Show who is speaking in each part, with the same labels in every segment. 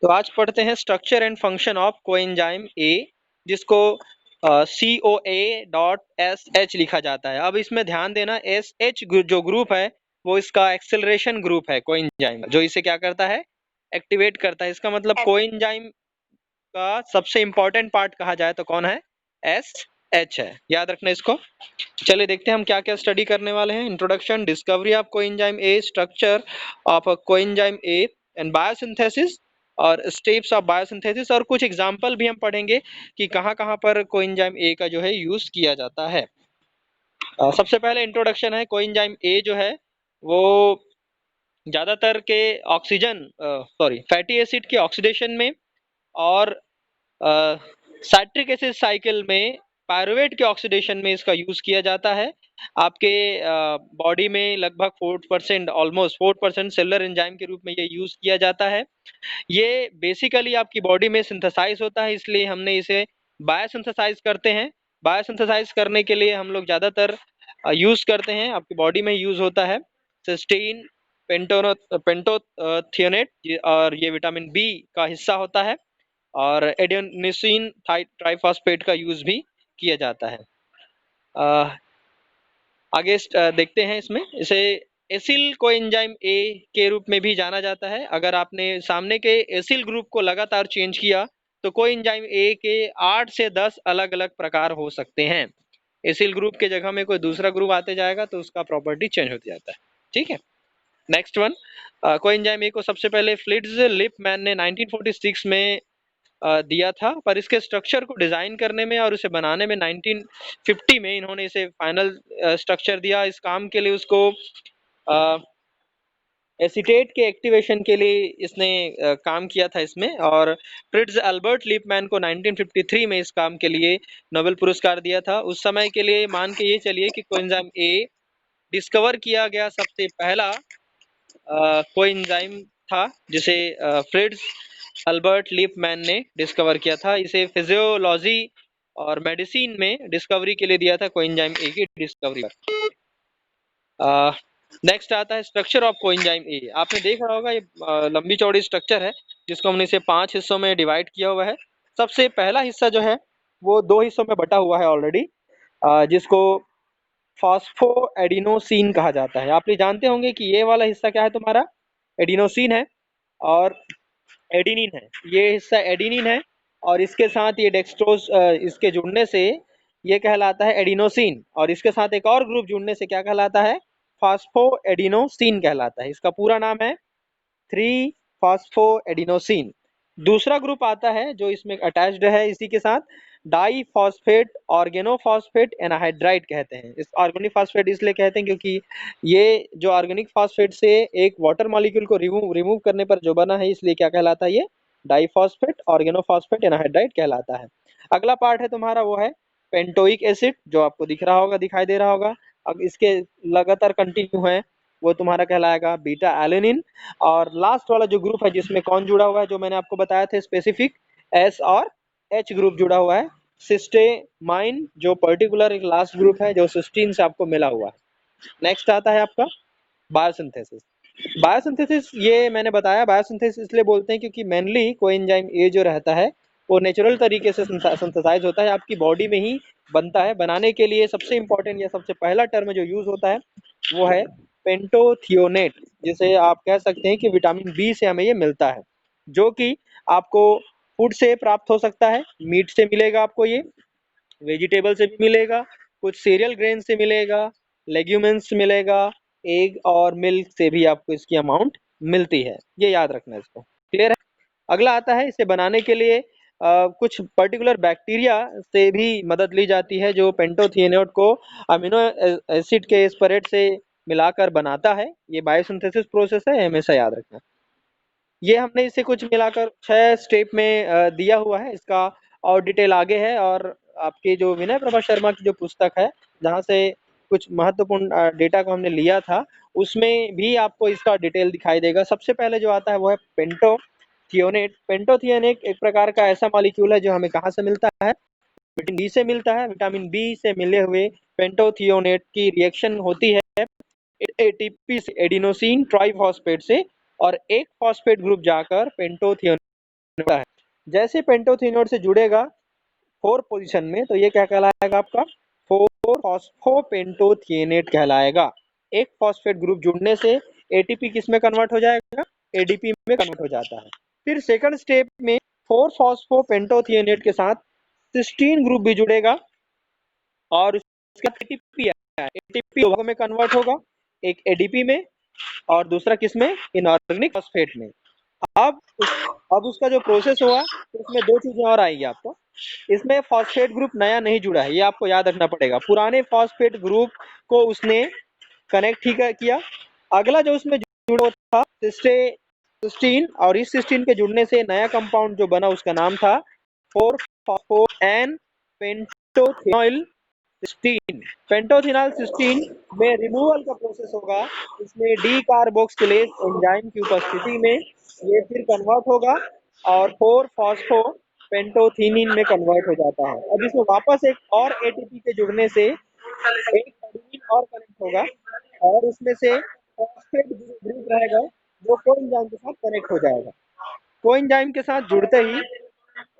Speaker 1: तो आज पढ़ते हैं structure and function of coenzyme A, जिसको COA.SH लिखा जाता है। अब इसमें ध्यान देना, SH जो ग्रुप है वो इसका एक्सेलरेशन ग्रुप है कोएंजाइम, जो इसे क्या करता है, एक्टिवेट करता है। इसका मतलब कोएंजाइम का सबसे इंपॉर्टेंट पार्ट कहा जाए तो कौन है, SH है, याद रखना इसको। चलिए देखते हैं हम क्या क्या स्टडी करने वाले हैं। Introduction, discovery of coenzyme A, structure of coenzyme A and biosynthesis और स्टेप्स ऑफ बायोसिंथेसिस, और कुछ एग्जांपल भी हम पढ़ेंगे कि कहाँ कहाँ पर कोएंजाइम ए का जो है यूज किया जाता है। सबसे पहले इंट्रोडक्शन है, कोएंजाइम ए जो है वो ज्यादातर के फैटी एसिड के ऑक्सीडेशन में और साइट्रिक एसिड साइकिल में पायरुवेट के ऑक्सीडेशन में इसका यूज किया जाता है। आपके बॉडी में लगभग 4%, ऑलमोस्ट 4% सेलुलर एंजाइम के रूप में ये यूज किया जाता है। ये बेसिकली आपकी बॉडी में सिंथेसाइज होता है, इसलिए हमने इसे बायोसिंथेसाइज करते हैं। बायोसिंथेसाइज करने के लिए हम लोग ज्यादातर यूज करते हैं, आपकी बॉडी में यूज होता है सिस्टीन, पेंटोथियोनेट, और ये विटामिन बी का हिस्सा होता है, और एडेनोसिन ट्राइफॉस्फेट का यूज भी किया जाता है। आगे देखते हैं इसमें, इसे एसिल कोएंजाइम ए के रूप में भी जाना जाता है। अगर आपने सामने के एसिल ग्रुप को लगातार चेंज किया तो कोएंजाइम ए के 8 से 10 अलग अलग प्रकार हो सकते हैं। एसिल ग्रुप के जगह में कोई दूसरा ग्रुप आते जाएगा तो उसका प्रॉपर्टी चेंज हो जाता है। ठीक है, नेक्स्ट वन, कोएंजाइम ए को सबसे पहले फ्लिट्ज लिपमैन ने 1946 में दिया था, पर इसके स्ट्रक्चर को डिजाइन करने में और उसे बनाने में 1950 में इन्होंने इसे फाइनल स्ट्रक्चर दिया। इस काम के लिए उसको एसीटेट के एक्टिवेशन के लिए इसने काम किया था इसमें, और फ्रिट्ज अल्बर्ट लिपमैन को 1953 में इस काम के लिए नोबेल पुरस्कार दिया था। उस समय के लिए मान के ये चलिए कि कोएंजाइम ए डिस्कवर किया गया सबसे पहला कोएंजाइम था, जिसे फ्रिट्ज अल्बर्ट लिपमैन ने डिस्कवर किया था। इसे फिजियोलॉजी और मेडिसिन में डिस्कवरी के लिए दिया था, कोएंजाइम ए की डिस्कवरी। नेक्स्ट आता है स्ट्रक्चर ऑफ कोएंजाइम ए। आपने देखा होगा ये लंबी चौड़ी स्ट्रक्चर है, जिसको हमने इसे 5 हिस्सों में डिवाइड किया हुआ है। सबसे पहला हिस्सा जो है वो 2 हिस्सों में बटा हुआ है ऑलरेडी, जिसको फॉस्फोएडिनोसिन कहा जाता है। आप ये जानते होंगे कि ये वाला हिस्सा क्या है, तुम्हारा एडिनोसिन है और एडिनिन है। ये हिस्सा एडिनिन है और इसके साथ ये डेक्सट्रोज इसके जुड़ने से ये कहलाता है एडिनोसिन, और इसके साथ एक और ग्रुप जुड़ने से क्या कहलाता है, फॉस्फोएडिनोसिन कहलाता है। इसका पूरा नाम है 3 फॉस्फोएडिनोसिन। दूसरा ग्रुप आता है जो इसमें अटैच्ड है इसी के साथ, डाई फॉस्फेट ऑर्गेनोफॉस्फेट एनाहाइड्राइड कहते हैं। इस ऑर्गेनिक फॉस्फेट इसलिए कहते हैं क्योंकि ये जो ऑर्गेनिक फॉस्फेट से एक वाटर मॉलिक्यूल को रिमूव करने पर जो बना है, इसलिए क्या कहलाता है, ये डाईफॉस्फेट ऑर्गेनोफॉस्फेट एनाहाइड्राइड कहलाता है। अगला पार्ट है तुम्हारा वो है पेंटोइक एसिड, जो आपको दिख रहा होगा, दिखाई दे रहा होगा। अब इसके लगातार कंटिन्यू है वो तुम्हारा कहलाएगा बीटा एलेनिन। और लास्ट वाला जो ग्रुप है जिसमें कौन जुड़ा हुआ है, जो मैंने आपको बताया था स्पेसिफिक, एस और एच ग्रुप जुड़ा हुआ है, सिस्टेमाइन, जो पर्टिकुलर एक लास्ट ग्रुप है जो सिस्टीन से आपको मिला हुआ है। नेक्स्ट आता है आपका बायोसिंथेसिस। बायोसिंथेसिस ये मैंने बताया, बायोसिंथेसिस इसलिए बोलते हैं क्योंकि मेनली कोएंजाइम ए जो रहता है वो नेचुरल तरीके से सिंथेसाइज होता है, आपकी बॉडी में ही बनता है। बनाने के लिए सबसे इंपॉर्टेंट या सबसे पहला टर्म जो यूज होता है वो है पेंटोथियोनेट, जिसे आप कह सकते हैं कि विटामिन बी से हमें ये मिलता है, जो कि आपको फूड से प्राप्त हो सकता है। मीट से मिलेगा आपको, ये वेजिटेबल से भी मिलेगा, कुछ सीरियल ग्रेन से मिलेगा, लेग्यूमेंस मिलेगा, एग और मिल्क से भी आपको इसकी अमाउंट मिलती है। ये याद रखना इसको, क्लियर है। अगला आता है, इसे बनाने के लिए कुछ पर्टिकुलर बैक्टीरिया से भी मदद ली जाती है, जो पेंटोथियोनेट को अमीनो एसिड के स्परेट से मिलाकर बनाता है। ये बायोसिंथेसिस प्रोसेस है, हमेशा याद रखना। ये हमने इसे कुछ मिलाकर 6 स्टेप में दिया हुआ है, इसका और डिटेल आगे है। और आपकी जो विनय प्रभा शर्मा की जो पुस्तक है, जहाँ से कुछ महत्वपूर्ण डेटा को हमने लिया था, उसमें भी आपको इसका डिटेल दिखाई देगा। सबसे पहले जो आता है वो है पेंटोथियोनेट। पेंटोथियोनेट एक प्रकार का ऐसा मॉलिक्यूल है जो हमें कहाँ से मिलता है, विटामिन बी से मिलता है। विटामिन बी से मिले हुए पेंटोथियोनेट की रिएक्शन होती है एटीपी से एडिनोसिन ट्राइफॉस्फेट से, और एक फॉस्फेट ग्रुप जाकर पेंटोथियोनेट है। जैसे पेंटोथियोनेट से जुड़ेगा 4 पोजीशन में, तो ये क्या कहलाएगा आपका 4 फॉस्फोपेंटोथियोनेट कहलाएगा। एक फॉस्फेट ग्रुप जुड़ने से एटीपी किस में कन्वर्ट हो जाएगा, एडीपी में कन्वर्ट हो जाता है। फिर सेकंड स्टेप में 4 फॉस्फोपेंटोथियोनेट के साथ सिस्टीन ग्रुप भी जुड़ेगा और उसका एटीपी है, एटीपी दो भागों में कन्वर्ट होगा, एक एडीपी में और दूसरा किस में, इनऑर्गेनिक फॉस्फेट में। अब अब उसका जो प्रोसेस हुआ तो उसमें दो चीजें और आएंगी आपको। इसमें फॉस्फेट ग्रुप नया नहीं जुड़ा है, ये आपको याद रखना पड़ेगा। पुराने फॉस्फेट ग्रुप को उसने कनेक्ट ही किया। अगला जो उसमें जुड़ा था सिस्टीन, और इस सिस्टीन के जुड़ने से नया कंपाउंड जो बना उसका नाम था 4 फॉस्फो एन पेंटोथिनॉइल सिस्टीन। पेंटोथिनॉइल सिस्टीन में रिमूवल का प्रोसेस होगा, इसमें डी कार्बोक्सिलेज एंजाइम की उपस्थिति में ये फिर कन्वर्ट होगा और 4 फॉस्फो पेंटोथिनिन में कन्वर्ट हो जाता है। अब इसमें वापस एक और एटीपी के जुड़ने से एक एडेनिन और कनेक्ट होगा और उसमें से फॉस्फेट ग्रुप रहेगा जो कोएंजाइम के साथ कनेक्ट हो जाएगा। कोएंजाइम के साथ जुड़ते ही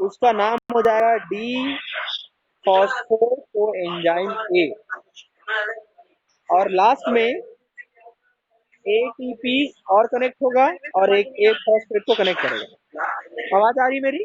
Speaker 1: उसका नाम हो जाएगा डी फॉस्फो कोएंजाइम ए, और लास्ट में एटीपी और कनेक्ट होगा और एक फॉस्फेट को कनेक्ट करेगा। आवाज आ रही मेरी?